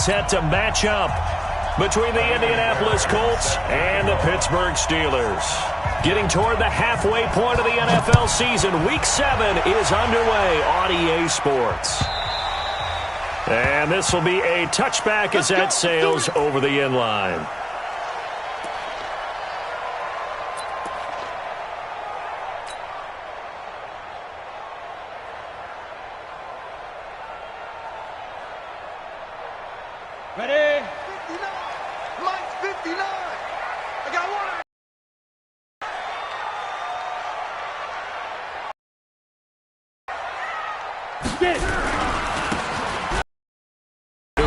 set to match up between the Indianapolis Colts and the Pittsburgh Steelers. Getting toward the halfway point of the NFL season, Week 7 is underway on EA Sports. And this will be a touchback as that sails over the end line. Ready? 59. Mike's 59. I got one.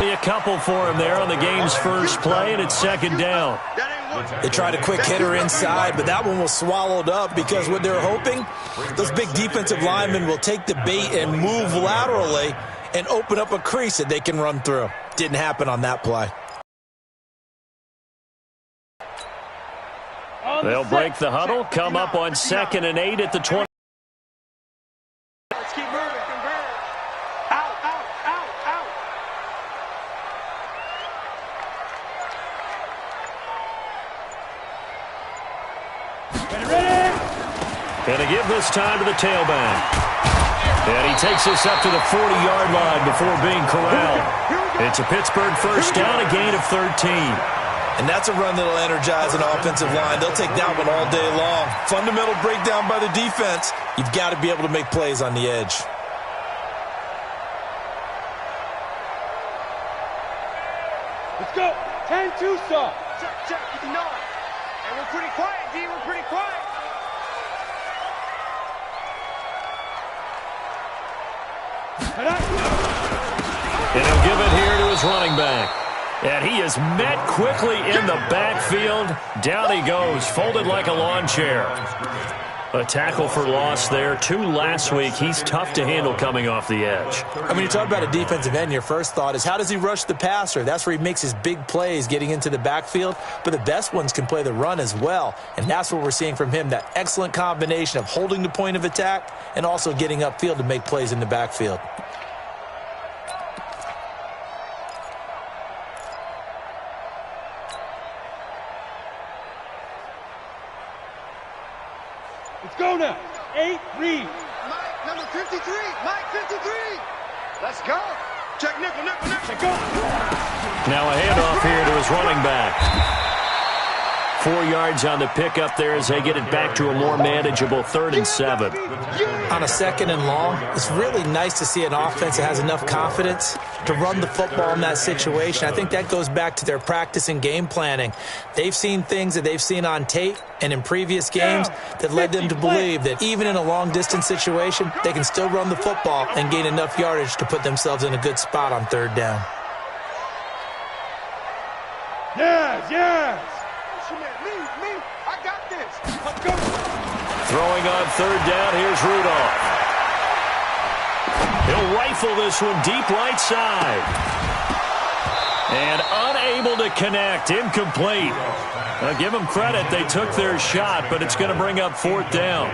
A couple for him there on the game's first play, and it's second down. They tried a quick hitter inside, but that one was swallowed up because what they're hoping, those big defensive linemen will take the bait and move laterally and open up a crease that they can run through. Didn't happen on that play. They'll break the huddle, come up on 2nd and 8 at the 20. Let's keep moving. Out, out, out, out. Ready? And to give this time to the tailback. And he takes us up to the 40-yard line before being corralled. It's a Pittsburgh first down, a gain of 13. And that's a run that'll energize an offensive line. They'll take that one all day long. Fundamental breakdown by the defense. You've got to be able to make plays on the edge. Let's go. 10-2, sir. Check, you know it. And we're pretty quiet, D. We're pretty quiet. And he'll give it here to his running back. And he is met quickly in the backfield. Down he goes, folded like a lawn chair. A tackle for loss there. 2 last week. He's tough to handle coming off the edge. I mean, you talk about a defensive end, your first thought is how does he rush the passer? That's where he makes his big plays getting into the backfield. But the best ones can play the run as well. And that's what we're seeing from him, that excellent combination of holding the point of attack and also getting upfield to make plays in the backfield. Let's go now. 8, read. Mike, number 53. Mike, 53. Let's go. Check nickel. Check go. Now a handoff here to his running back. 4 yards on the pickup there as they get it back to a more manageable 3rd and 7. On a 2nd and long, it's really nice to see an offense that has enough confidence to run the football in that situation. I think that goes back to their practice and game planning. They've seen things that they've seen on tape and in previous games that led them to believe that even in a long-distance situation, they can still run the football and gain enough yardage to put themselves in a good spot on 3rd down. Yes. Me. I got this. Let's go. Throwing on 3rd down, here's Rudolph. He'll rifle this one deep right side. And unable to connect, incomplete. Now give them credit, they took their shot, but it's going to bring up 4th down.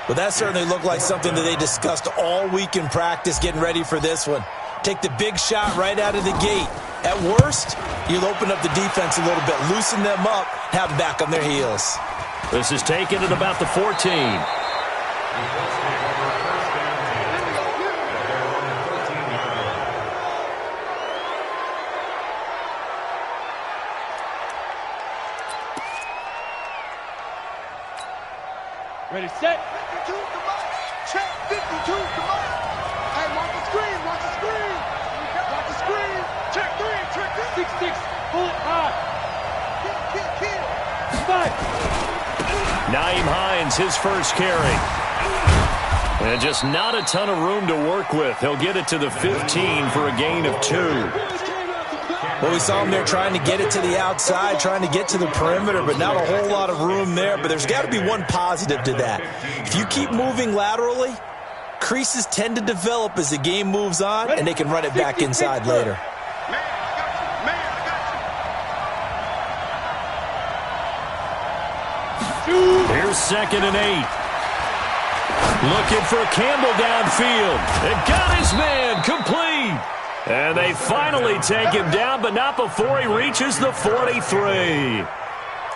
Well, that certainly looked like something that they discussed all week in practice getting ready for this one. Take the big shot right out of the gate. At worst, you'll open up the defense a little bit, loosen them up, have them back on their heels. This is taken at about the 14. Ready, set. 52, come on. Check, 52, come on. Hey, watch the screen. Watch the screen. Check 3. 6, bullet high. Kill. 5. Naeem Hines, his first carry. And just not a ton of room to work with. He'll get it to the 15 for a gain of 2. Well, we saw him there trying to get it to the outside, trying to get to the perimeter, but not a whole lot of room there. But there's got to be one positive to that. If you keep moving laterally, creases tend to develop as the game moves on, and they can run it back inside later. Here's 2nd and 8. Looking for Campbell downfield. And got his man complete. And they finally take him down, but not before he reaches the 43.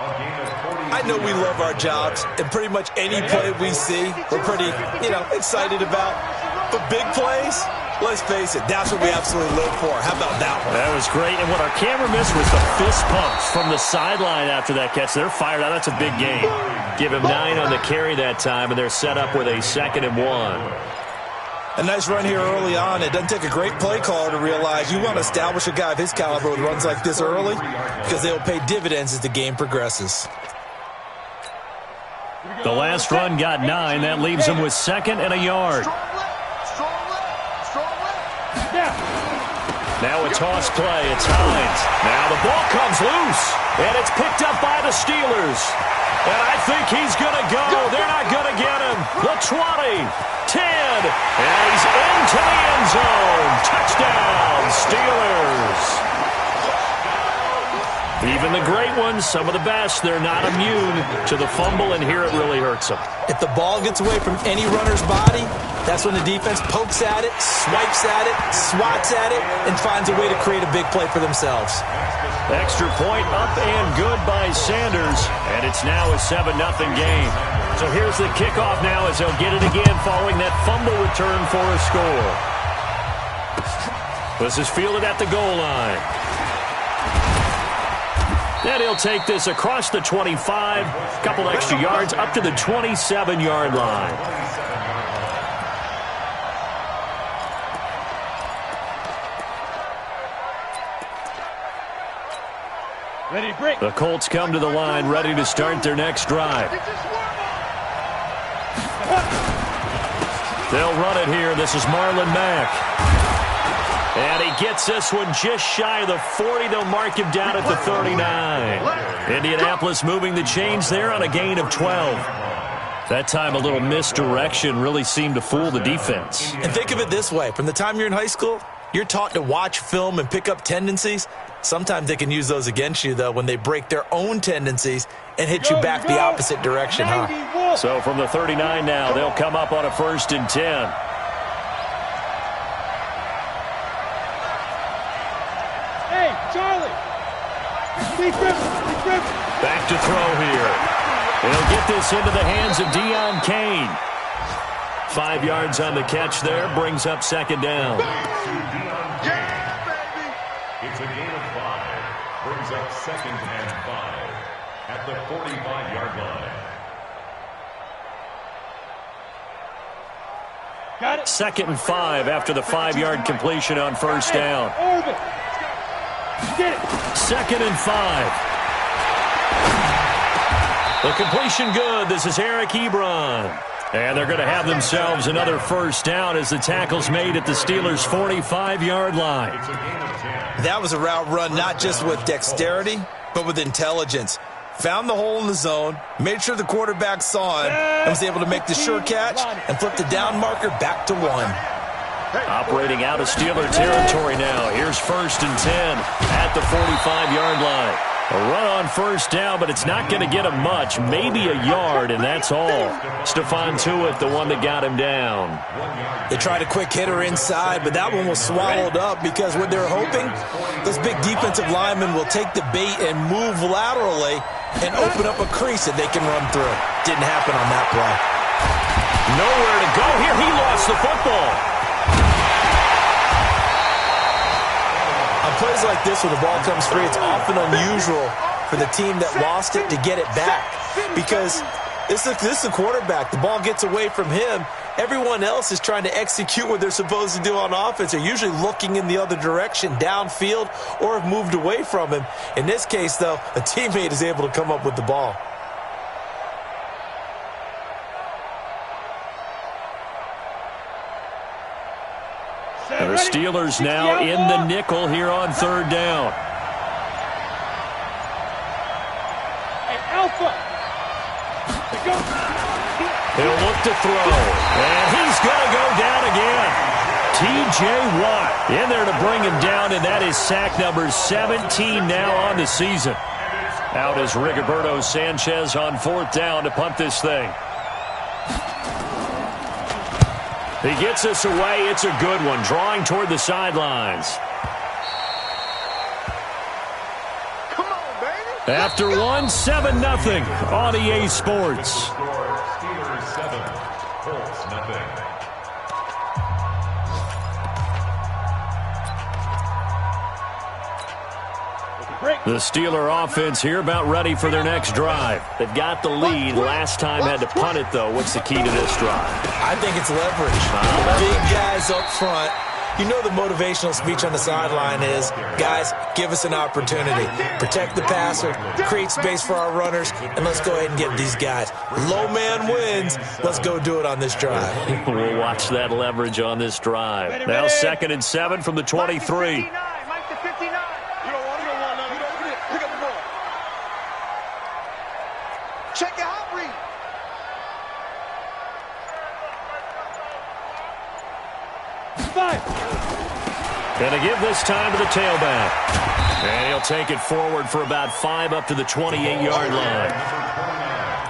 I know we love our jobs, and pretty much any play we see, we're pretty, excited about. But big plays, let's face it, that's what we absolutely live for. How about that one? That was great, and what our camera missed was the fist pumps from the sideline after that catch. They're fired out. That's a big game. Give him 9 on the carry that time, and they're set up with a 2nd and 1. A nice run here early on. It doesn't take a great play caller to realize you want to establish a guy of his caliber with runs like this early because they'll pay dividends as the game progresses. The last run got 9. That leaves him with 2nd and a yard. Now a toss play. It's Hines. Now the ball comes loose, and it's picked up by the Steelers. And I think he's going to go. They're not going to get him. The 20, 10, and he's into the end zone. Touchdown, Steelers. Even the great ones, some of the best, they're not immune to the fumble, and here it really hurts them. If the ball gets away from any runner's body, that's when the defense pokes at it, swipes at it, swats at it, and finds a way to create a big play for themselves. Extra point up and good by Sanders, and it's now a 7-0 game. So here's the kickoff now as they'll get it again following that fumble return for a score. This is fielded at the goal line. Then he'll take this across the 25, a couple extra yards up to the 27-yard line. Ready, break. The Colts come to the line, ready to start their next drive. They'll run it here. This is Marlon Mack. And he gets this one just shy of the 40. They'll mark him down at the 39. Indianapolis moving the chains there on a gain of 12. That time a little misdirection really seemed to fool the defense. And think of it this way. From the time you're in high school, you're taught to watch film and pick up tendencies. Sometimes they can use those against you, though, when they break their own tendencies and hit you back the opposite direction, huh? So from the 39 now, they'll come up on a 1st and 10. Back to throw here. He'll get this into the hands of Deion Kane. 5 yards on the catch there, brings up 2nd down. Yeah, baby! It's a gain of 5. Brings up 2nd and 5 at the 45-yard line. Got it. 2nd and 5 after the 5-yard completion on 1st down. Get it. 2nd and 5. The completion good. This is Eric Ebron. And they're going to have themselves another 1st down as the tackle's made at the Steelers' 45-yard line. That was a route run not just with dexterity, but with intelligence. Found the hole in the zone, made sure the quarterback saw him, and was able to make the sure catch and flip the down marker back to 1. Operating out of Steeler territory now. Here's 1st and 10 at the 45-yard line. A run on 1st down, but it's not going to get him much. Maybe a yard, and that's all. Stephon Tuitt, the one that got him down. They tried a quick hitter inside, but that one was swallowed up because what they're hoping, those big defensive linemen will take the bait and move laterally and open up a crease that they can run through. Didn't happen on that play. Nowhere to go here. He lost the football. On plays like this where the ball comes free, it's often unusual for the team that lost it to get it back because this is the quarterback. The ball gets away from him. Everyone else is trying to execute what they're supposed to do on offense. They're usually looking in the other direction, downfield, or have moved away from him. In this case, though, a teammate is able to come up with the ball. The Steelers now in the nickel here on 3rd down. He'll look to throw, and he's going to go down again. T.J. Watt in there to bring him down, and that is sack number 17 now on the season. Out is Rigoberto Sanchez on 4th down to punt this thing. He gets us away. It's a good one, drawing toward the sidelines. Come on, baby. After one, 7-0 on EA Sports. Steelers 7, Colts nothing. The Steeler offense here about ready for their next drive. They've got the lead. Last time had to punt it, though. What's the key to this drive? I think it's leverage. Big guys up front. You know the motivational speech on the sideline is, guys, give us an opportunity. Protect the passer, create space for our runners, and let's go ahead and get these guys. Low man wins. Let's go do it on this drive. We'll watch that leverage on this drive. Now 2nd and 7 from the 23. Check your hot read. Going to give this time to the tailback. And he'll take it forward for about 5 up to the 28-yard line.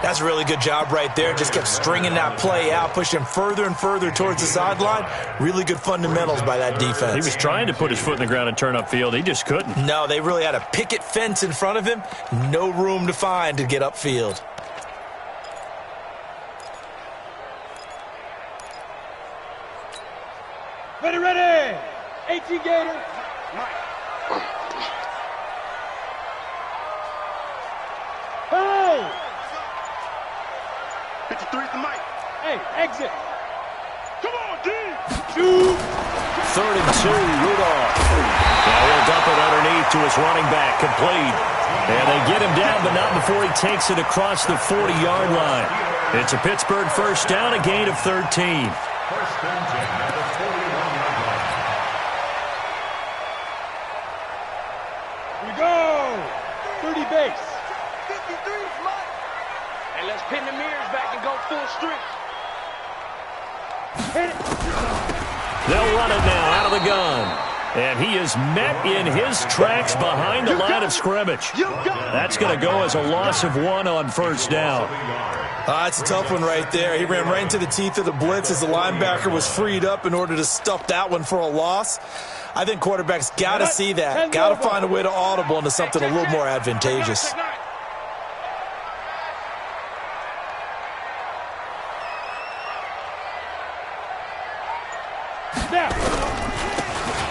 That's a really good job right there. Just kept stringing that play out, pushing further and further towards the sideline. Really good fundamentals by that defense. He was trying to put his foot in the ground and turn upfield. He just couldn't. No, they really had a picket fence in front of him. No room to find to get upfield. Ready. 18 Gator. Hey! 53 to Mike. Hey, exit. Come on, D. 3rd and 2, Rudolph. Now he'll dump it underneath to his running back, complete. And they get him down, but not before he takes it across the 40-yard line. It's a Pittsburgh first down, a gain of 13. First and 10 at the 41-yard line. We go. 30 base. 53 is Mike. And let's pin the mirrors back and go full streak. Hit it. They'll run it now out of the gun. And he is met in his tracks behind the line of scrimmage. That's going to go as a loss of 1 on first down. It's a tough one right there. He ran right into the teeth of the blitz as the linebacker was freed up in order to stuff that one for a loss. I think quarterbacks got to see that. Got to find a way to audible into something a little more advantageous.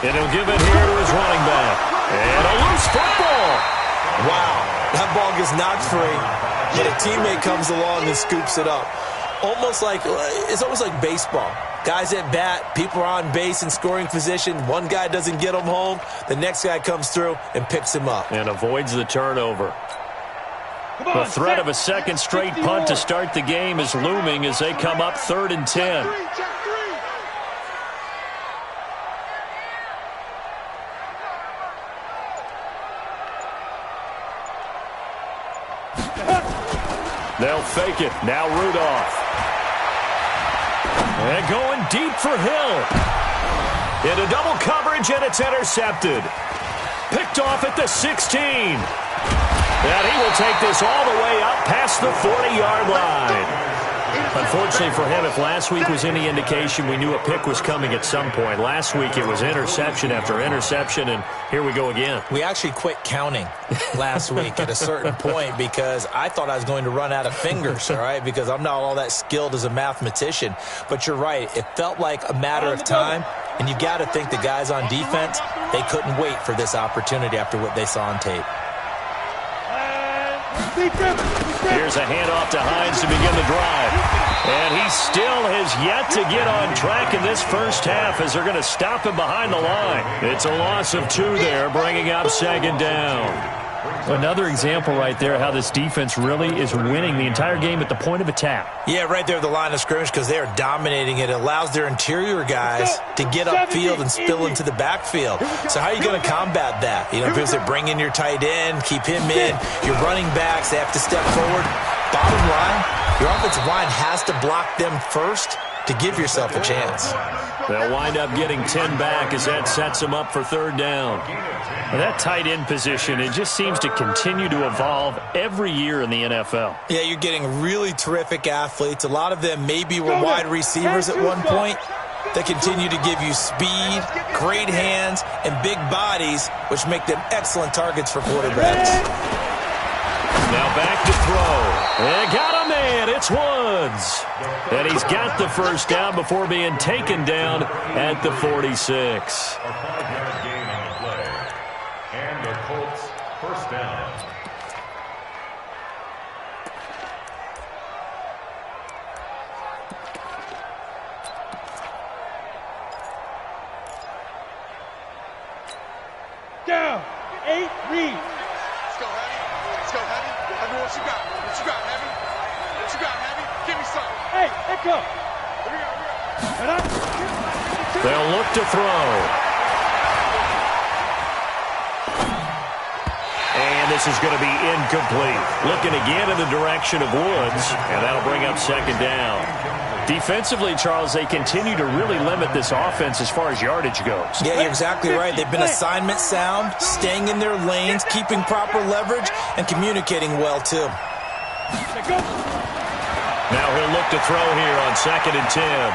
And he'll give it here to his running back. And a loose football. Wow, that ball gets knocked free, but a teammate comes along and scoops it up. It's almost like baseball. Guys at bat, people are on base in scoring position. One guy doesn't get him home. The next guy comes through and picks him up. And avoids the turnover. The threat of a second straight punt to start the game is looming as they come up 3rd and 10. They'll fake it. Now Rudolph. And going deep for Hill. Into double coverage, and it's intercepted. Picked off at the 16. And he will take this all the way up past the 40-yard line. Unfortunately for him, if last week was any indication, we knew a pick was coming at some point. Last week it was interception after interception, and here we go again. We actually quit counting last week at a certain point because I thought I was going to run out of fingers, all right, because I'm not all that skilled as a mathematician. But you're right. It felt like a matter of time, and you've got to think the guys on defense, they couldn't wait for this opportunity after what they saw on tape. Here's a handoff to Hines to begin the drive. And he still has yet to get on track in this first half as they're going to stop him behind the line. It's a loss of 2 there, bringing up 2nd down. Another example right there how this defense really is winning the entire game at the point of attack. Yeah, right there at the line of scrimmage because they are dominating it. It allows their interior guys to get upfield and spill into the backfield. So how are you going to combat that? You know, because they bring in your tight end, keep him in. Your running backs, they have to step forward. Bottom line, your offensive line has to block them first to give yourself a chance. They'll wind up getting 10 back as that sets them up for 3rd down. That tight end position, it just seems to continue to evolve every year in the NFL. Yeah, you're getting really terrific athletes. A lot of them maybe were wide receivers at one point. They continue to give you speed, great hands, and big bodies, which make them excellent targets for quarterbacks. Now back to throw. They got a man. It's Woods. And he's got the first down before being taken down at the 46. A 5-yard gain on the play. And the Colts first down. Down. 8, read. Let's go, Heavy. Let's go, Heavy. Heavy, what you got? What you got, Heavy? What you got, Heavy? Give me some. Hey, let go. They'll look to throw. And this is going to be incomplete. Looking again in the direction of Woods, and that'll bring up second down. Defensively, Charles, they continue to really limit this offense as far as yardage goes. Yeah, you're exactly right. They've been assignment sound, staying in their lanes, keeping proper leverage, and communicating well, too. Now he'll look to throw here on 2nd and 10.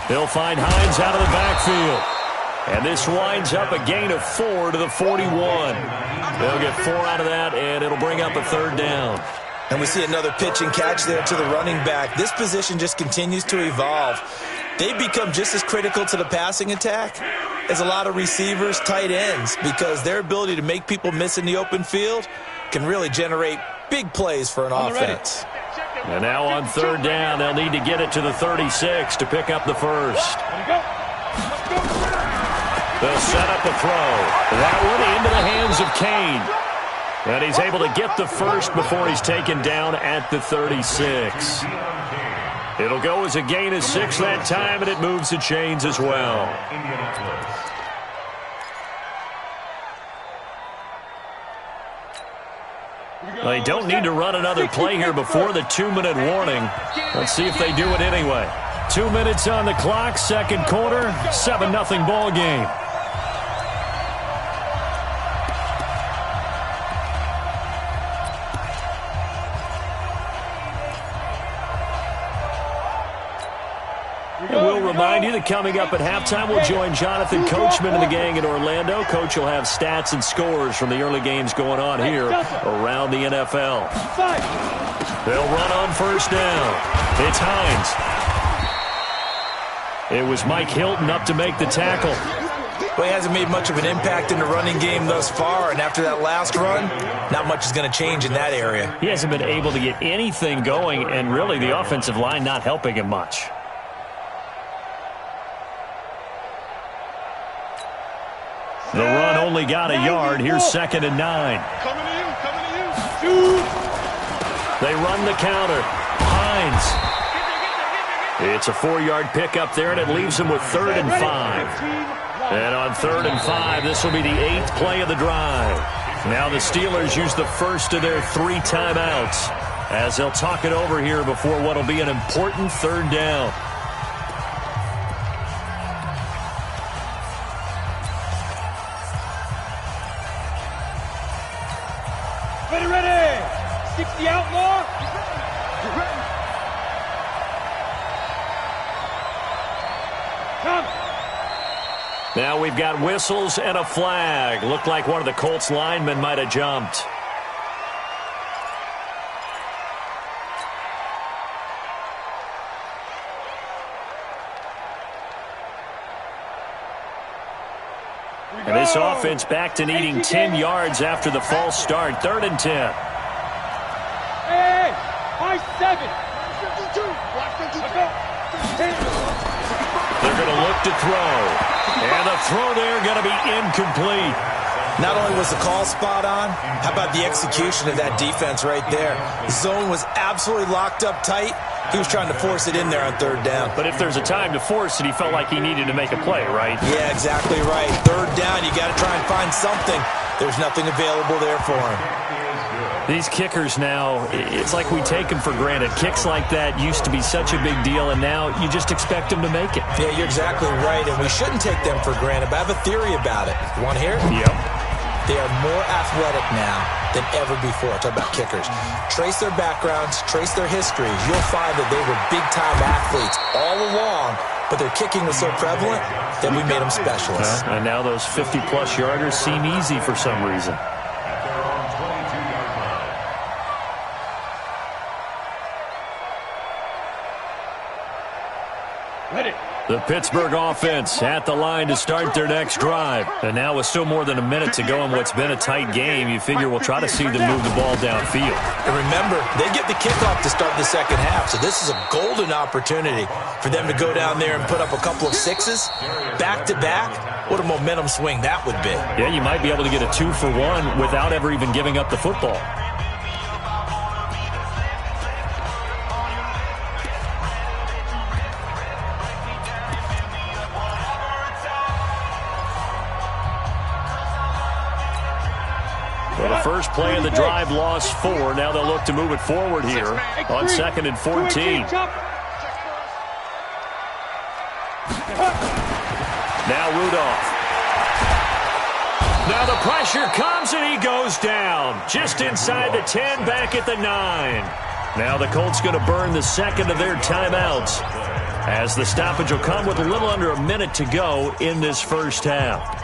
He'll find Hines out of the backfield. And this winds up a gain of 4 to the 41. They'll get 4 out of that, and it'll bring up a third down. And we see another pitch and catch there to the running back. This position just continues to evolve. They've become just as critical to the passing attack as a lot of receivers, tight ends, because their ability to make people miss in the open field can really generate big plays for an offense. And now on third down, they'll need to get it to the 36 to pick up the first. They'll set up a throw. That one into the hands of Kane. And he's able to get the first before he's taken down at the 36. It'll go as a gain of 6 that time, and it moves the chains as well. They don't need to run another play here before the 2-minute warning. Let's see if they do it anyway. 2 minutes on the clock, second quarter, 7-0 ball game. And we'll remind you that coming up at halftime, we'll join Jonathan Coachman and the gang in Orlando. Coach will have stats and scores from the early games going on here around the NFL. They'll run on first down. It's Hines. It was Mike Hilton up to make the tackle. Well, he hasn't made much of an impact in the running game thus far, and after that last run, not much is going to change in that area. He hasn't been able to get anything going, and really the offensive line not helping him much. The run only got a yard. Here's 2nd and 9. Coming to you. They run the counter. Hines. It's a 4-yard pickup there, and it leaves him with 3rd and 5. And on 3rd and 5, this will be the 8th play of the drive. Now the Steelers use the first of their 3 timeouts as they'll talk it over here before what will be an important 3rd down. Ready. 60 outlaw. Get ready. Come. Now we've got whistles and a flag. Looked like one of the Colts linemen might have jumped. And this offense back to needing 10 yards after the false start. 3rd and 10. Hey, high 7. They're going to look to throw. And the throw there going to be incomplete. Not only was the call spot on, how about the execution of that defense right there? The zone was absolutely locked up tight. He was trying to force it in there on 3rd down. But if there's a time to force it, he felt like he needed to make a play, right? Yeah, exactly right. 3rd down, you got to try and find something. There's nothing available there for him. These kickers now, it's like we take them for granted. Kicks like that used to be such a big deal, and now you just expect them to make it. Yeah, you're exactly right, and we shouldn't take them for granted, but I have a theory about it. You want to hear it? Yep. They are more athletic now. than ever before. Talk about kickers. Trace their backgrounds, trace their histories. You'll find that they were big-time athletes all along, but their kicking was so prevalent that we made them specialists. And now those 50-plus yarders seem easy for some reason. At their own 22-yard line. Ready. The Pittsburgh offense at the line to start their next drive. And now with still more than a minute to go in what's been a tight game, you figure we'll try to see them move the ball downfield. And remember, they get the kickoff to start the second half, so this is a golden opportunity for them to go down there and put up a couple of sixes back-to-back. What a momentum swing that would be. Yeah, you might be able to get a 2-for-1 without ever even giving up the football. Well, the first play of the drive lost 4. Now they'll look to move it forward here on 2nd and 14. Now Rudolph. Now the pressure comes and he goes down. Just inside the 10, back at the 9. Now the Colts going to burn the second of their timeouts, as the stoppage will come with a little under a minute to go in this first half.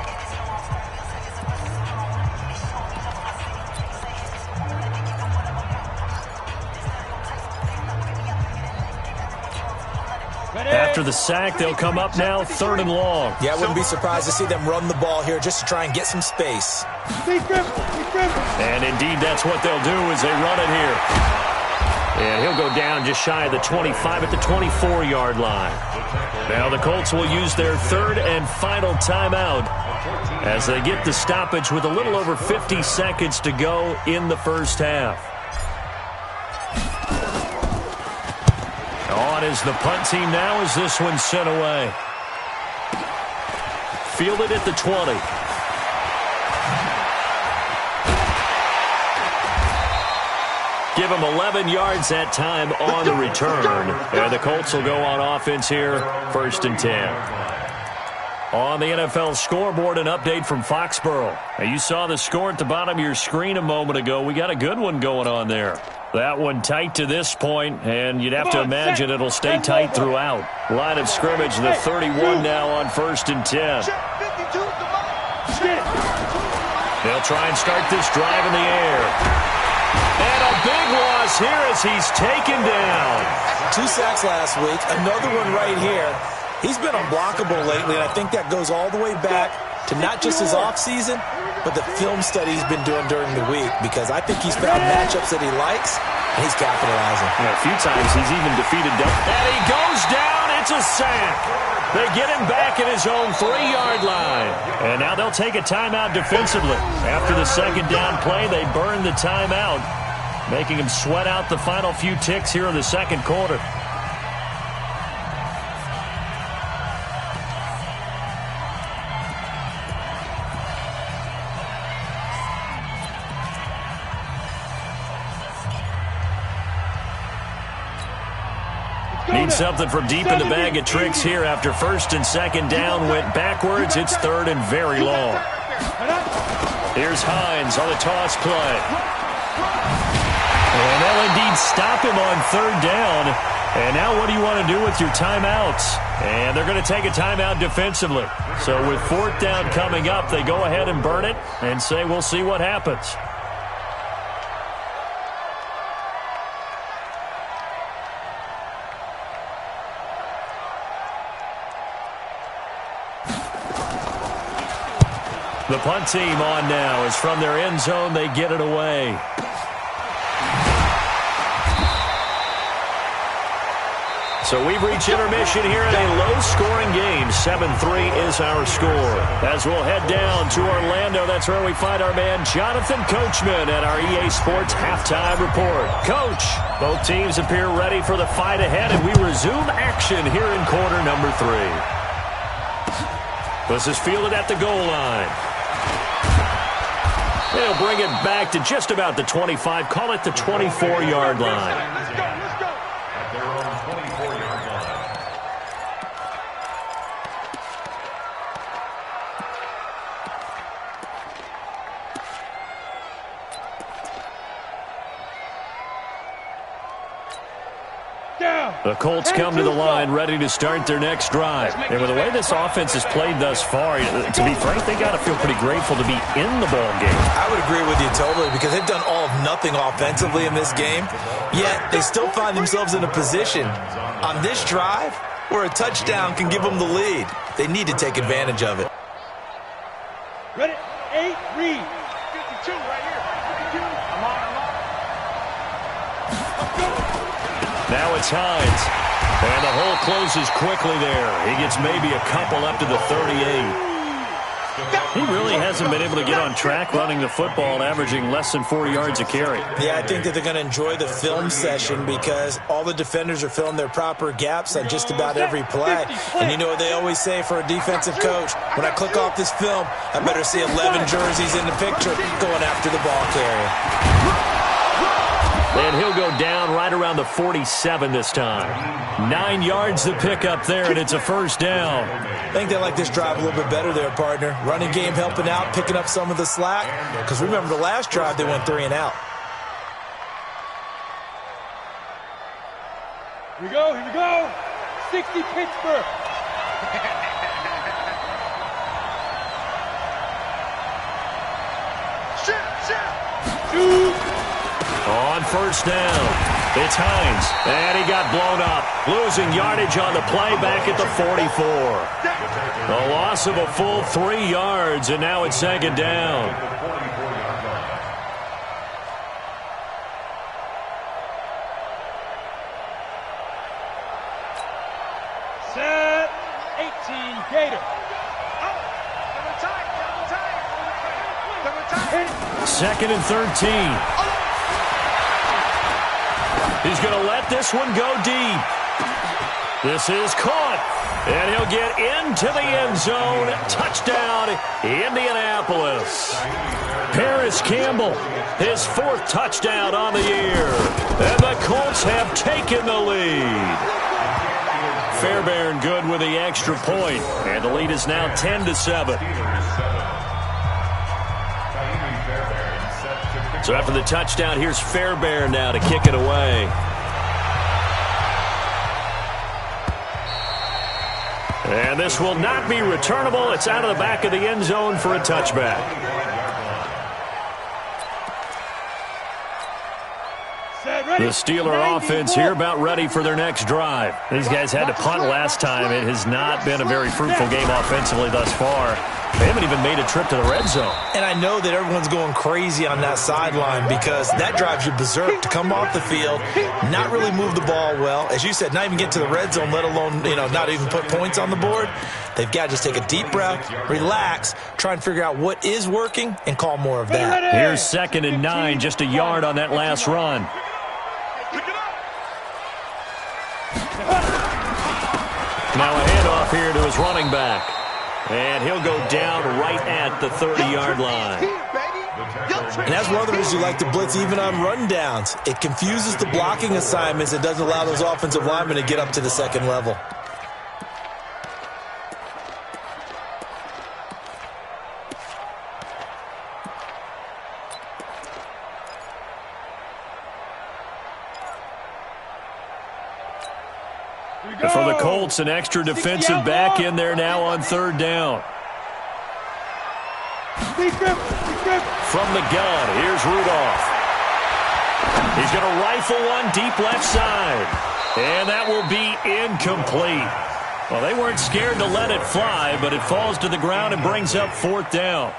After the sack, they'll come up now 3rd and long. Yeah, I wouldn't be surprised to see them run the ball here just to try and get some space. And indeed, that's what they'll do as they run it here. And he'll go down just shy of the 25 at the 24-yard line. Now the Colts will use their 3rd and final timeout as they get the stoppage with a little over 50 seconds to go in the first half. On is the punt team now as this one's sent away. Fielded at the 20. Give him 11 yards that time on the return. And the Colts will go on offense here, 1st and 10. On the NFL scoreboard, an update from Foxborough. Now, you saw the score at the bottom of your screen a moment ago. We got a good one going on there. That one tight to this point, and you'd have to imagine it'll stay tight throughout. Line of scrimmage, the 31 now on 1st and 10. They'll try and start this drive in the air. And a big loss here as he's taken down. 2 sacks last week, another one right here. He's been unblockable lately, and I think that goes all the way back to not just his offseason, but the film study he's been doing during the week, because I think he's found matchups that he likes, and he's capitalizing. Yeah, a few times he's even defeated them. And he goes down. It's a sack. They get him back at his own 3-yard line. And now they'll take a timeout defensively. After the second down play, they burn the timeout, making him sweat out the final few ticks here in the second quarter. Need something from deep in the bag of tricks here after 1st and 2nd down. Went backwards. It's 3rd and very long. Here's Hines on the toss play. And they'll indeed stop him on 3rd down. And now what do you want to do with your timeouts? And they're going to take a timeout defensively. So with 4th down coming up, they go ahead and burn it and say we'll see what happens. The punt team on now is from their end zone. They get it away. So we've reached intermission here in a low-scoring game. 7-3 is our score. As we'll head down to Orlando, that's where we find our man Jonathan Coachman at our EA Sports Halftime Report. Coach, both teams appear ready for the fight ahead, and we resume action here in quarter number 3. This is fielded at the goal line. They'll bring it back to just about the 25, call it the 24-yard line. At their own 24-yard line. The Colts come to the line ready to start their next drive. And with the way this offense has played thus far, to be frank, they got to feel pretty grateful to be in the ball game. I would agree with you totally because they've done all of nothing offensively in this game, yet they still find themselves in a position on this drive where a touchdown can give them the lead. They need to take advantage of it. Ready? 8, read. 52 right here. 52. I'm on. Now it's Hines. And the hole closes quickly there. He gets maybe a couple up to the 38. He really hasn't been able to get on track running the football and averaging less than 4 yards a carry. Yeah, I think that they're going to enjoy the film session because all the defenders are filling their proper gaps on just about every play. And you know what they always say for a defensive coach? When I click off this film, I better see 11 jerseys in the picture going after the ball carrier. And he'll go down right around the 47 this time. 9 yards to pick up there, and it's a first down. I think they like this drive a little bit better there, partner. Running game helping out, picking up some of the slack. Because remember, the last drive, they went 3 and out. Here we go. 60 Pittsburgh. Shoot. On first down, it's Hines, and he got blown up, losing yardage on the play back at the 44. The loss of a full 3 yards, and now it's second down. Set. 18 Gator. Second and 13. He's going to let this one go deep. This is caught, and he'll get into the end zone. Touchdown, Indianapolis. Paris Campbell, his 4th touchdown on the year. And the Colts have taken the lead. Fairbairn good with the extra point, and the lead is now 10-7. So after the touchdown, here's Fairbairn now to kick it away. And this will not be returnable. It's out of the back of the end zone for a touchback. The Steeler offense here about ready for their next drive. These guys had to punt last time. It has not been a very fruitful game offensively thus far. They haven't even made a trip to the red zone. And I know that everyone's going crazy on that sideline because that drives you berserk to come off the field, not really move the ball well. As you said, not even get to the red zone, let alone, not even put points on the board. They've got to just take a deep breath, relax, try and figure out what is working, and call more of that. Here's 2nd and 9, just a yard on that last run. Now a handoff here to his running back. And he'll go down right at the 30-yard line. And that's one of the reasons you like to blitz even on rundowns. It confuses the blocking assignments. It doesn't allow those offensive linemen to get up to the second level. For the Colts, an extra defensive back in there now on 3rd down. From the gun, here's Rudolph. He's going to rifle one deep left side. And that will be incomplete. Well, they weren't scared to let it fly, but it falls to the ground and brings up 4th down.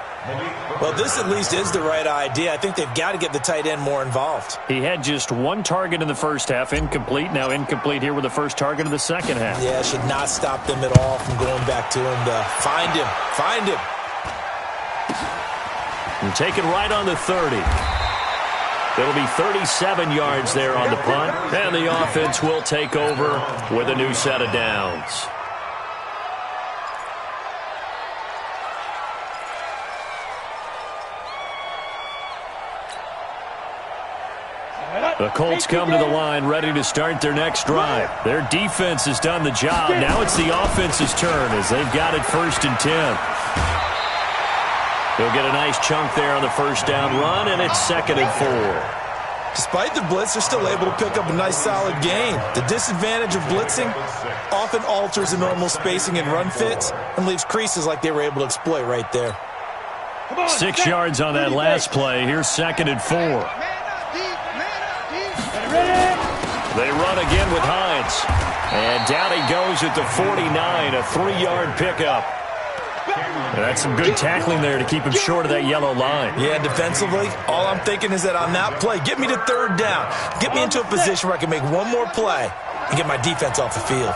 Well, this at least is the right idea. I think they've got to get the tight end more involved. He had just 1 target in the first half, incomplete. Now incomplete here with the first target of the second half. Yeah, it should not stop them at all from going back to him to find him. Find him. And take it right on the 30. It'll be 37 yards there on the punt. And the offense will take over with a new set of downs. The Colts come to the line ready to start their next drive. Their defense has done the job. Now it's the offense's turn as they've got it 1st and 10. He'll get a nice chunk there on the first down run, and it's 2nd and 4. Despite the blitz, they're still able to pick up a nice solid gain. The disadvantage of blitzing often alters the normal spacing and run fits and leaves creases like they were able to exploit right there. 6 yards on that last play. Here's 2nd and 4. They run again with Hines. And down he goes at the 49, a 3-yard pickup. And that's some good tackling there to keep him short of that yellow line. Yeah, defensively, all I'm thinking is that on that play, get me to 3rd down. Get me into a position where I can make one more play and get my defense off the field.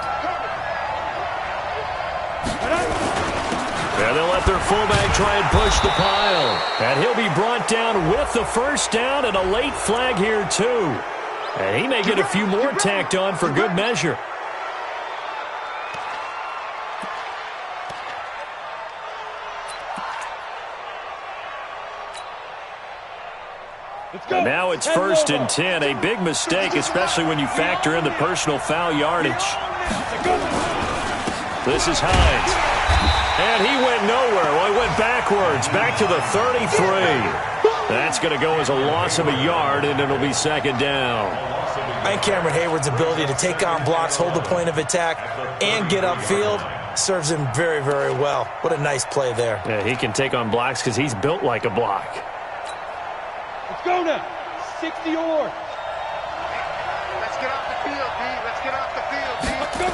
And they'll let their fullback try and push the pile. And he'll be brought down with the 1st down and a late flag here, too. And he may get a few more tacked on for good measure. And now it's 1st and 10. A big mistake, especially when you factor in the personal foul yardage. This is Hines. And he went nowhere. Well, he went backwards, back to the 33. That's going to go as a loss of a yard, and it'll be 2nd down. And Cameron Hayward's ability to take on blocks, hold the point of attack, and get upfield serves him very, very well. What a nice play there. Yeah, he can take on blocks because he's built like a block. Let's go now. 60 or. Let's get off the field, D. Let's get off the field, D. Let's go.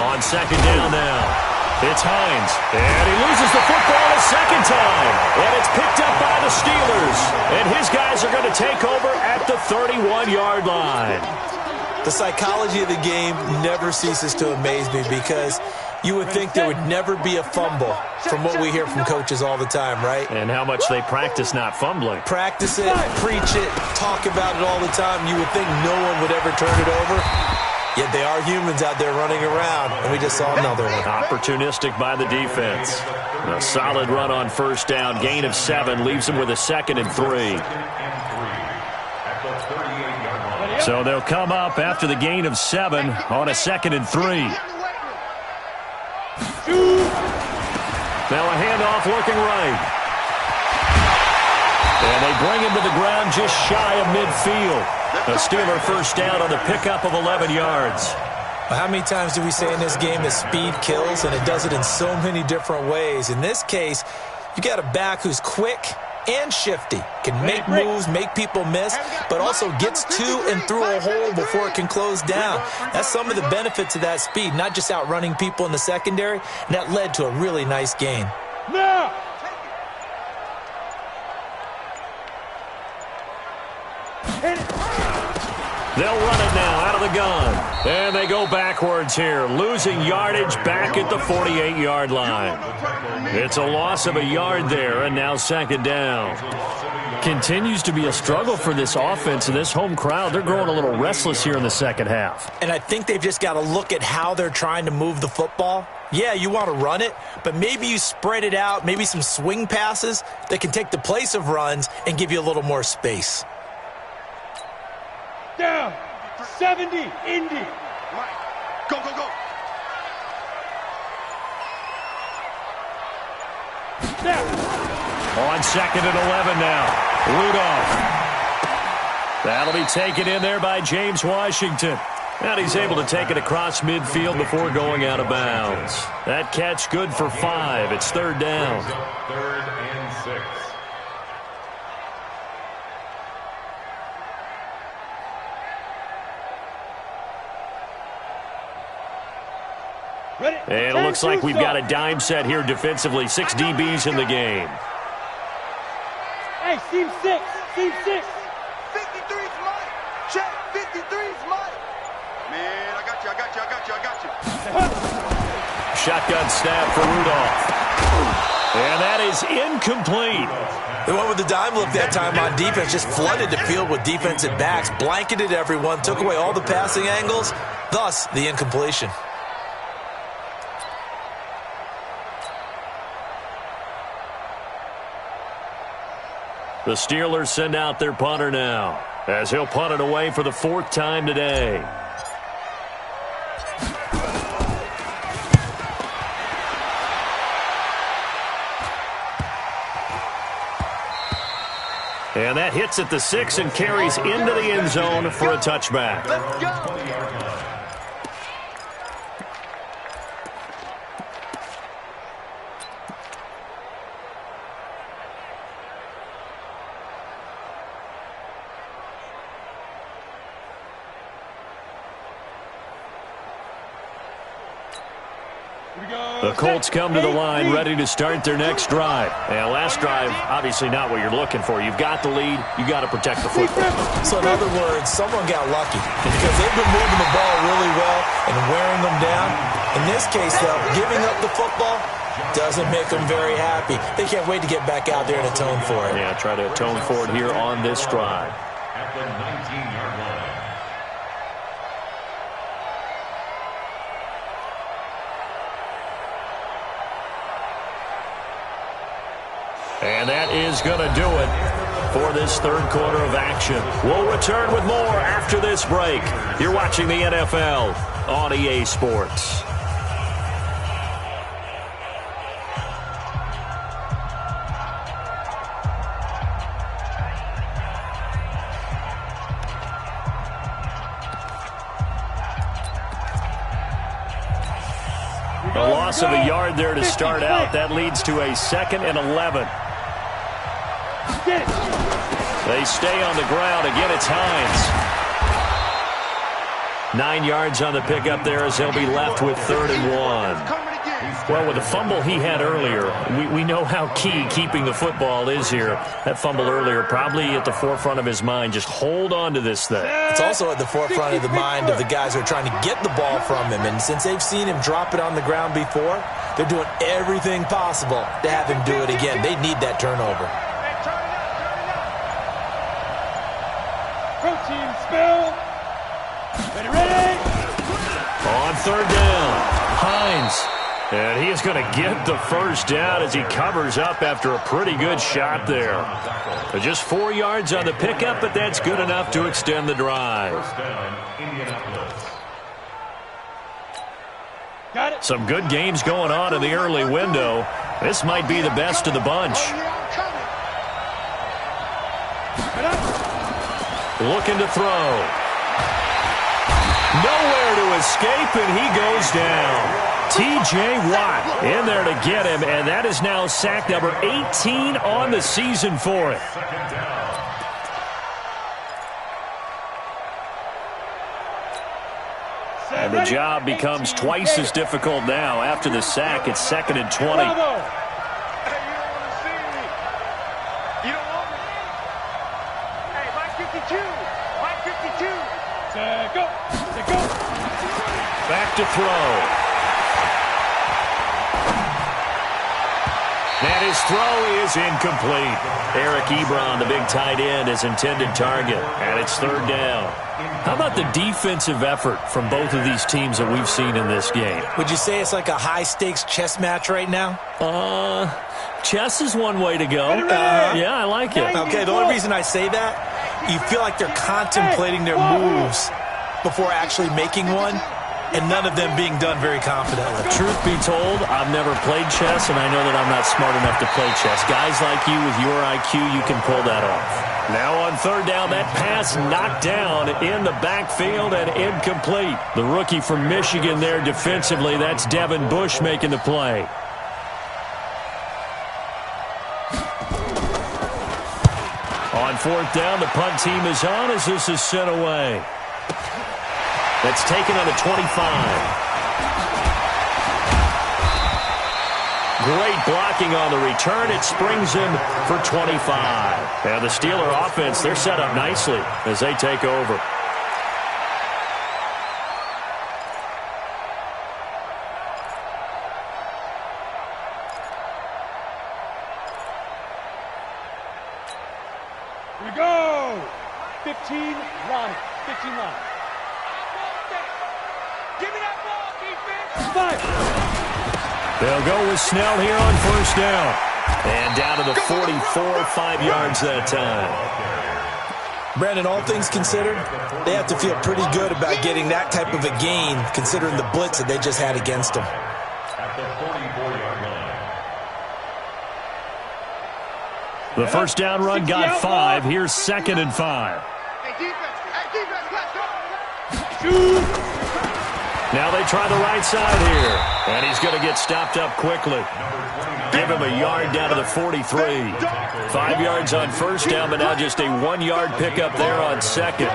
On 2nd down now. It's Hines, and he loses the football a 2nd time, and it's picked up by the Steelers, and his guys are going to take over at the 31-yard line. The psychology of the game never ceases to amaze me because you would think there would never be a fumble from what we hear from coaches all the time, right? And how much they practice not fumbling. Practice it, preach it, talk about it all the time. You would think no one would ever turn it over. Yet they are humans out there running around, and we just saw another one. Opportunistic by the defense. A solid run on 1st down. Gain of 7 leaves them with a 2nd and 3. So they'll come up after the gain of 7 on a 2nd and 3. Now a handoff looking right. And they bring him to the ground just shy of midfield. A Steeler 1st down on the pickup of 11 yards. Well, how many times do we say in this game that speed kills, and it does it in so many different ways? In this case, you got a back who's quick and shifty, can make moves, make people miss, but also gets to and through a hole before it can close down. That's some of the benefits of that speed, not just outrunning people in the secondary, and that led to a really nice gain. Now! They'll run it now out of the gun. And they go backwards here, losing yardage back at the 48-yard line. It's a loss of a yard there, and now 2nd down. Continues to be a struggle for this offense and this home crowd. They're growing a little restless here in the 2nd half. And I think they've just got to look at how they're trying to move the football. Yeah, you want to run it, but maybe you spread it out, maybe some swing passes that can take the place of runs and give you a little more space. Down. 70. Indy. Mike, go, go, go. Down. On 2nd and 11 now. Rudolph. That'll be taken in there by James Washington. And he's able to take it across midfield before going out of bounds. That catch good for 5. It's 3rd down. 3rd and 6. Ready? And it looks like we've got a dime set here defensively. 6 DBs in the game. Hey, team 6. Team 6. 53's Mike. Check. 53's Mike. Man, I got you. Shotgun snap for Rudolph. And that is incomplete. They went with the dime look that time on defense, just flooded the field with defensive backs, blanketed everyone, took away all the passing angles, thus the incompletion. The Steelers send out their punter now, as he'll punt it away for the 4th time today. And that hits at the 6 and carries into the end zone for a touchback. Let's go. The Colts come to the line ready to start their next drive. And last drive, obviously not what you're looking for. You've got the lead. You got to protect the football. So in other words, someone got lucky because they've been moving the ball really well and wearing them down. In this case, though, giving up the football doesn't make them very happy. They can't wait to get back out there and atone for it. Yeah, try to atone for it here on this drive. At the 19-yard line. And that is going to do it for this third quarter of action. We'll return with more after this break. You're watching the NFL on EA Sports. A loss of a yard there to start out. That leads to a 2nd and 11. They stay on the ground. Again, it's Hines. 9 yards on the pickup there as they'll be left with 3rd and 1. Well, with the fumble he had earlier, we know how key keeping the football is here. That fumble earlier probably at the forefront of his mind. Just hold on to this thing. It's also at the forefront of the mind of the guys who are trying to get the ball from him. And since they've seen him drop it on the ground before, they're doing everything possible to have him do it again. They need that turnover. Protein spill. Ready. On 3rd down, Hines. And he is going to get the first down as he covers up after a pretty good shot there. Just 4 yards on the pickup, but that's good enough to extend the drive. First down, Indianapolis. Got it. Some good games going on in the early window. This might be the best of the bunch. Looking to throw. Nowhere to escape, and he goes down. T.J. Watt in there to get him, and that is now sack number 18 on the season for it. Second down. And the job becomes twice as difficult now. After the sack, it's 2nd and 20. Hey, you don't want to see me. You don't want me. Hey, Mike 52. Mike 52. Go. Back to throw. And his throw is incomplete. Eric Ebron, the big tight end, his intended target. And it's 3rd down. How about the defensive effort from both of these teams that we've seen in this game? Would you say it's like a high-stakes chess match right now? Chess is one way to go. Yeah, I like it. Okay, the only reason I say that, you feel like they're contemplating their moves before actually making one, and none of them being done very confidently. Truth be told, I've never played chess, and I know that I'm not smart enough to play chess. Guys like you with your IQ, you can pull that off. Now on 3rd down, that pass knocked down in the backfield and incomplete. The rookie from Michigan there defensively, that's Devin Bush making the play. On 4th down, the punt team is on as this is sent away. That's taken on the 25. Great blocking on the return. It springs him for 25. And the Steeler offense, they're set up nicely as they take over. Here we go. 15 line. 15 line. Give me that ball, defense. 5. They'll go with Snell here on 1st down. And down to the 44, 5 yards that time. Brandon, all things considered, they have to feel pretty good about getting that type of a gain, considering the blitz that they just had against them. At the 44-yard line. The first down run got 5. Here's 2nd and 5. Hey, defense, let's go. Now they try the right side here. And he's going to get stopped up quickly. Give him a yard down to the 43. 5 yards on first down, but now just a 1-yard pickup there on 2nd.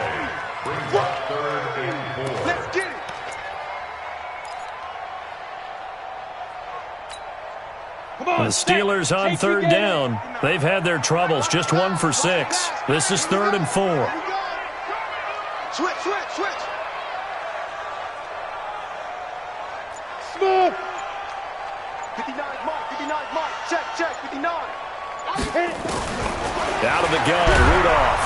Let's get it. The Steelers on 3rd down. They've had their troubles. Just 1 for 6. This is 3rd and 4. Switch. Smooth. 59 mark. Check, 59. Hit it. Out of the gun, Rudolph.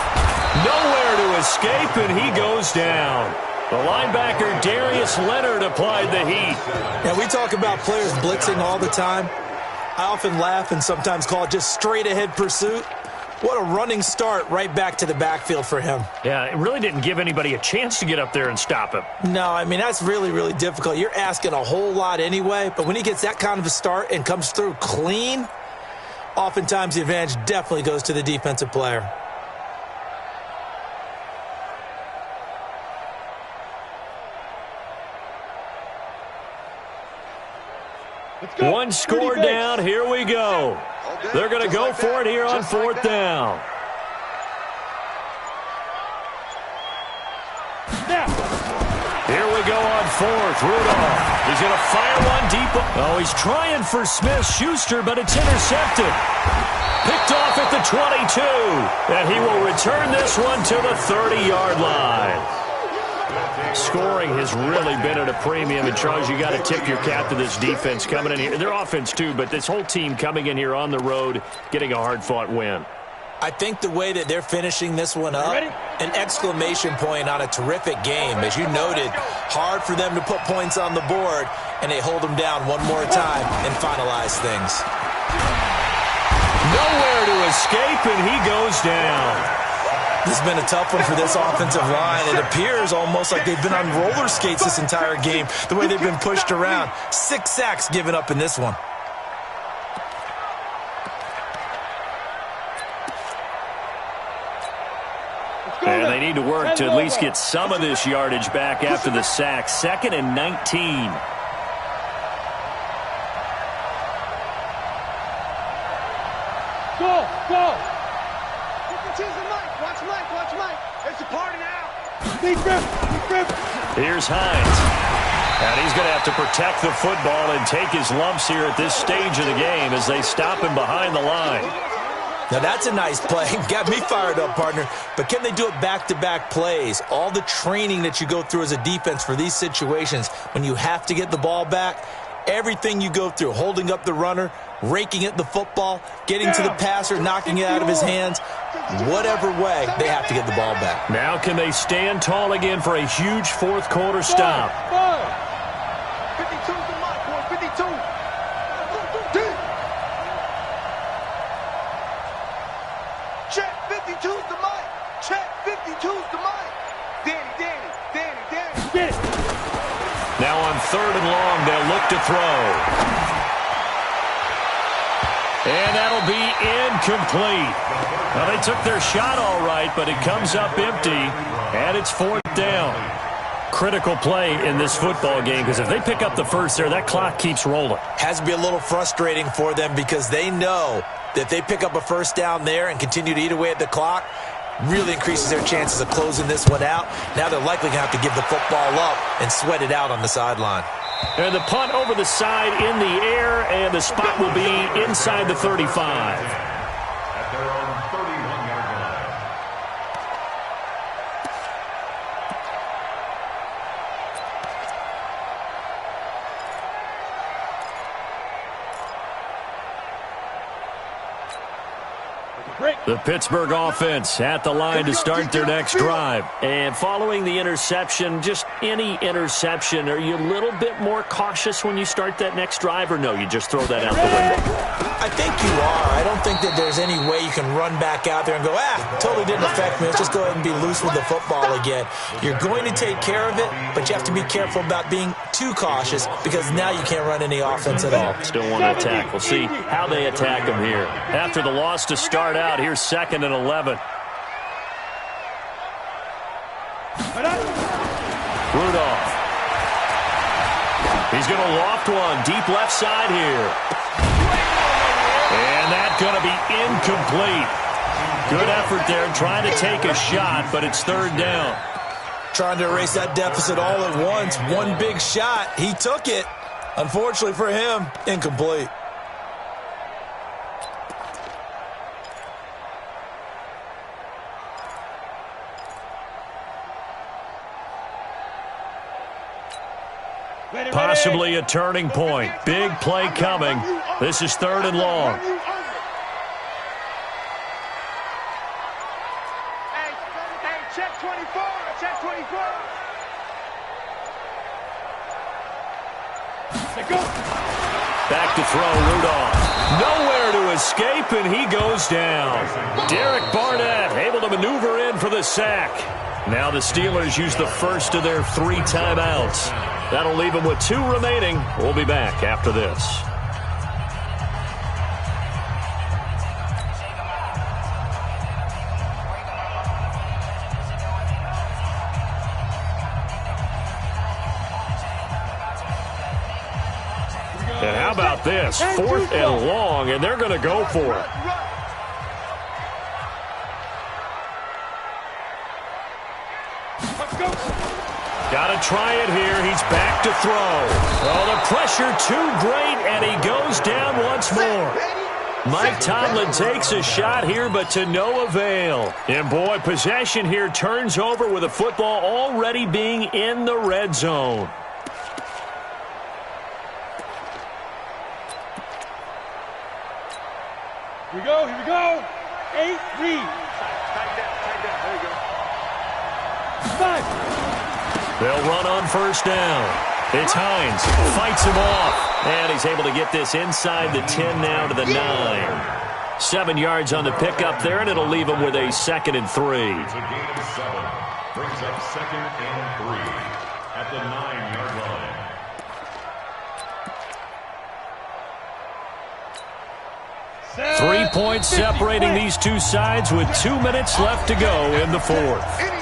Nowhere to escape, and he goes down. The linebacker, Darius Leonard, applied the heat. Now, we talk about players blitzing all the time. I often laugh and sometimes call it just straight-ahead pursuit. What a running start right back to the backfield for him. Yeah, it really didn't give anybody a chance to get up there and stop him. No, I mean, that's really, really difficult. You're asking a whole lot anyway, but when he gets that kind of a start and comes through clean, oftentimes the advantage definitely goes to the defensive player. One score down. Here we go. They're going to go for it here on 4th down. Here we go on 4th. Rudolph. He's going to fire one deep. Oh, he's trying for Smith-Schuster, but it's intercepted. Picked off at the 22. And he will return this one to the 30-yard line. Scoring has really been at a premium, and Charles, you got to tip your cap to this defense coming in here. Their offense too, but this whole team coming in here on the road, getting a hard-fought win. I think the way that they're finishing this one up, an exclamation point on a terrific game. As you noted, hard for them to put points on the board, and they hold them down one more time and finalize things. Nowhere to escape, and he goes down. This has been a tough one for this offensive line. It appears almost like they've been on roller skates this entire game, the way they've been pushed around. 6 sacks given up in this one. And they need to work to at least get some of this yardage back after the sack. 2nd and 19. Go. Watch Mike. It's a party now. Big rip. Here's Hines. And he's going to have to protect the football and take his lumps here at this stage of the game as they stop him behind the line. Now, that's a nice play. Got me fired up, partner. But can they do it back-to-back plays? All the training that you go through as a defense for these situations, when you have to get the ball back, everything you go through, holding up the runner, raking at the football, getting to the passer, knocking it out of his hands, whatever way, they have to get the ball back. Now can they stand tall again for a huge 4th quarter stop? 52's the mark, boy. 52. Check 52's the mark. Check 52's the mark. Danny. Get it. Now on 3rd and long, they'll look to throw. And that'll be incomplete. Well, they took their shot all right, but it comes up empty, and it's 4th down. Critical play in this football game, because if they pick up the first there, that clock keeps rolling. Has to be a little frustrating for them because they know that if they pick up a first down there and continue to eat away at the clock, really increases their chances of closing this one out. Now they're likely going to have to give the football up and sweat it out on the sideline. And the punt over the side in the air, and the spot will be inside the 35. At their own 31-yard line. The Pittsburgh offense at the line to start their next drive. And following the interception, just any interception, are you a little bit more cautious when you start that next drive, or no, you just throw that out the window? I think you are. I don't think that there's any way you can run back out there and go, totally didn't affect me. Let's just go ahead and be loose with the football again. You're going to take care of it, but you have to be careful about being too cautious because now you can't run any offense at all. Still want to attack. We'll see how they attack him here. After the loss to start out, here's 2nd and 11. Rudolph. He's going to loft one deep left side here. And that's going to be incomplete. Good effort there trying to take a shot, but it's 3rd down. Trying to erase that deficit all at once. One big shot. He took it. Unfortunately for him, incomplete. Possibly a turning point. Big play coming. This is 3rd and long. Hey, check 24. Check 24. Back to throw, Rudolph. Nowhere to escape, and he goes down. Derek Barnett able to maneuver in for the sack. Now the Steelers use the first of their 3 timeouts. That'll leave them with 2 remaining. We'll be back after this. And how about this? 4th and long, and they're going to go for it. Got to try it here. He's back to throw. Oh, the pressure too great, and he goes down once more. Mike Tomlin takes a shot here, but to no avail. And, boy, possession here turns over with the football already being in the red zone. Here we go, here we go. 8, read. Tight down. There you go. 5. They'll run on 1st down. It's Hines. Fights him off. And he's able to get this inside the 10 now to the 9. 7 yards on the pickup there, and it'll leave him with a 2nd and 3. It's a gain of 7. Brings up 2nd and 3 at the 9-yard line. Three points separating these two sides with 2 minutes left to go in the 4th.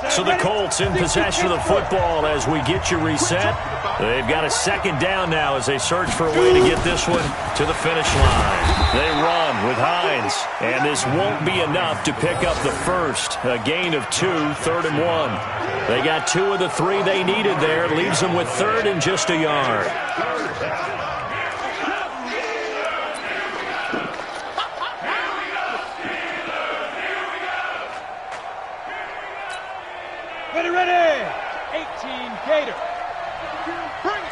So the Colts in possession of the football as we get you reset. They've got a 2nd down now as they search for a way to get this one to the finish line. They run with Hines, and this won't be enough to pick up the first. A gain of 2, 3rd and 1. They got 2 of the 3 they needed there. Leaves them with 3rd and just a yard. Ready. 18, Gator. Bring it.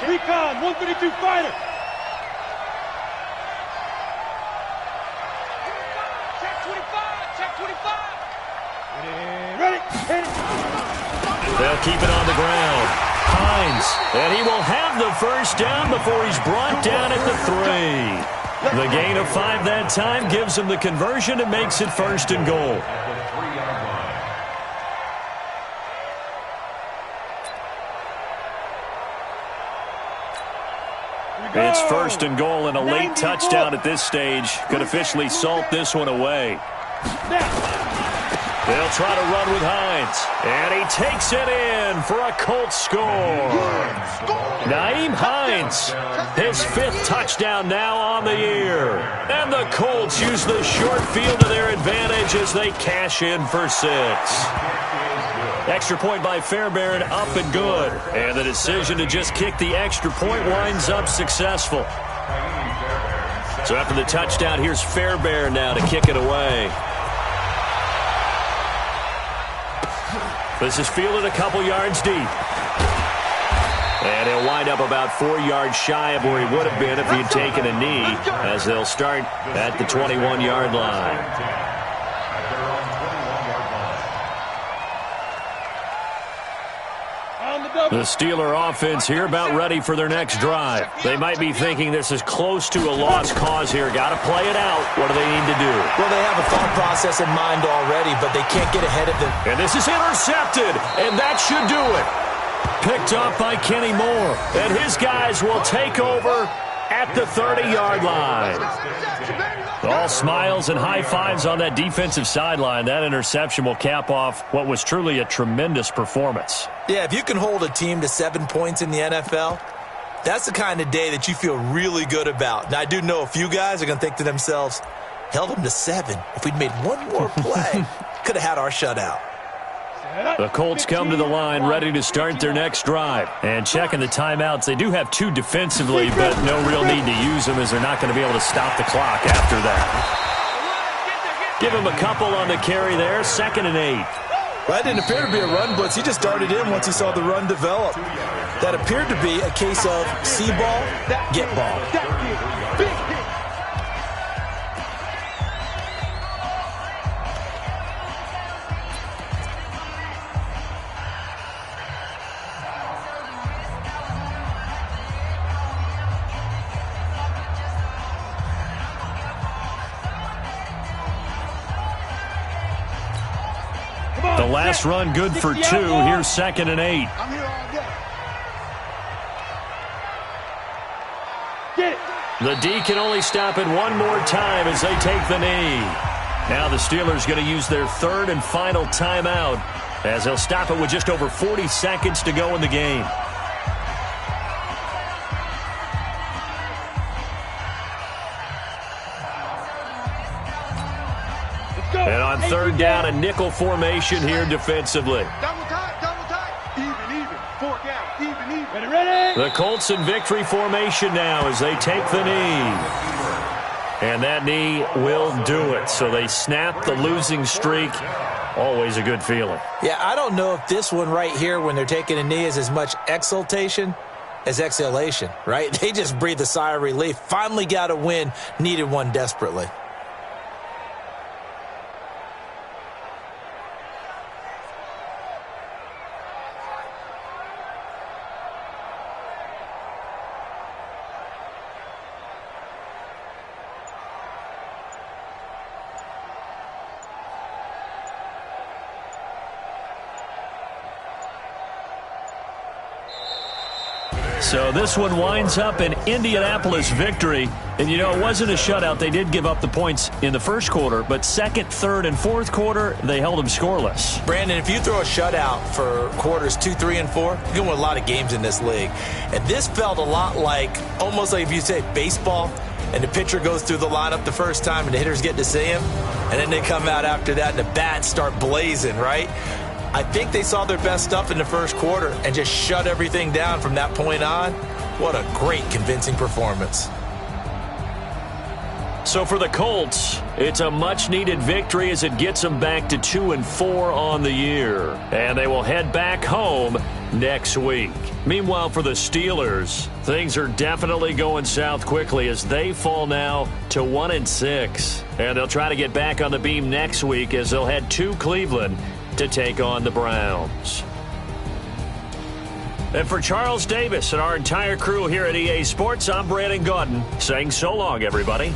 Recon, 132 fighter. Check 25. Ready. Hit it. They'll keep it on the ground. Hines, and he will have the 1st down before he's brought down at the 3. The gain of 5 that time gives him the conversion and makes it 1st and goal. It's 1st and goal, and a late touchdown at this stage could officially salt this one away. They'll try to run with Hines, and he takes it in for a Colts score. Nyheim Hines, his 5th touchdown now on the year. And the Colts use the short field to their advantage as they cash in for 6. Extra point by Fairbairn, up and good. And the decision to just kick the extra point winds up successful. So after the touchdown, here's Fairbairn now to kick it away. This is fielded a couple yards deep. And he'll wind up about 4 yards shy of where he would have been if he had taken a knee, as they'll start at the 21-yard line. The Steeler offense here about ready for their next drive. They might be thinking this is close to a lost cause here. Got to play it out. What do they need to do? Well, they have a thought process in mind already, but they can't get ahead of them. And this is intercepted, and that should do it. Picked up by Kenny Moore. And his guys will take over at the 30-yard line. All smiles and high fives on that defensive sideline. That interception will cap off what was truly a tremendous performance. Yeah, if you can hold a team to 7 points in the NFL, that's the kind of day that you feel really good about. Now, I do know a few guys are going to think to themselves, held them to 7. If we'd made one more play, could have had our shutout. The Colts come to the line ready to start their next drive. And checking the timeouts, they do have 2 defensively, but no real need to use them as they're not going to be able to stop the clock after that. Give him a couple on the carry there, 2nd and 8. Well, that didn't appear to be a run blitz. He just darted in once he saw the run develop. That appeared to be a case of see ball, get ball. The last run good for 2. Here's 2nd and 8. The D can only stop it one more time as they take the knee. Now the Steelers going to use their 3rd and final timeout as they'll stop it with just over 40 seconds to go in the game. And on 3rd down, a nickel formation here defensively. Double tight, even, 4th down, even. Ready? The Colts in victory formation now as they take the knee. And that knee will do it. So they snap the losing streak. Always a good feeling. Yeah, I don't know if this one right here when they're taking a knee is as much exultation as exhalation, right? They just breathe a sigh of relief. Finally got a win, needed one desperately. So this one winds up an Indianapolis victory. And, you know, it wasn't a shutout. They did give up the points in the first quarter, but 2nd, 3rd, and 4th quarter, they held them scoreless. Brandon, if you throw a shutout for quarters 2, 3, and 4, you're going to win a lot of games in this league. And this felt a lot like, almost like if you say baseball, and the pitcher goes through the lineup the first time and the hitters get to see him, and then they come out after that and the bats start blazing, right? I think they saw their best stuff in the first quarter and just shut everything down from that point on. What a great, convincing performance. So for the Colts, it's a much-needed victory as it gets them back to 2-4 on the year. And they will head back home next week. Meanwhile, for the Steelers, things are definitely going south quickly as they fall now to 1-6. And they'll try to get back on the beam next week as they'll head to Cleveland to take on the Browns. And for Charles Davis and our entire crew here at EA Sports, I'm Brandon Gaudin saying so long, everybody.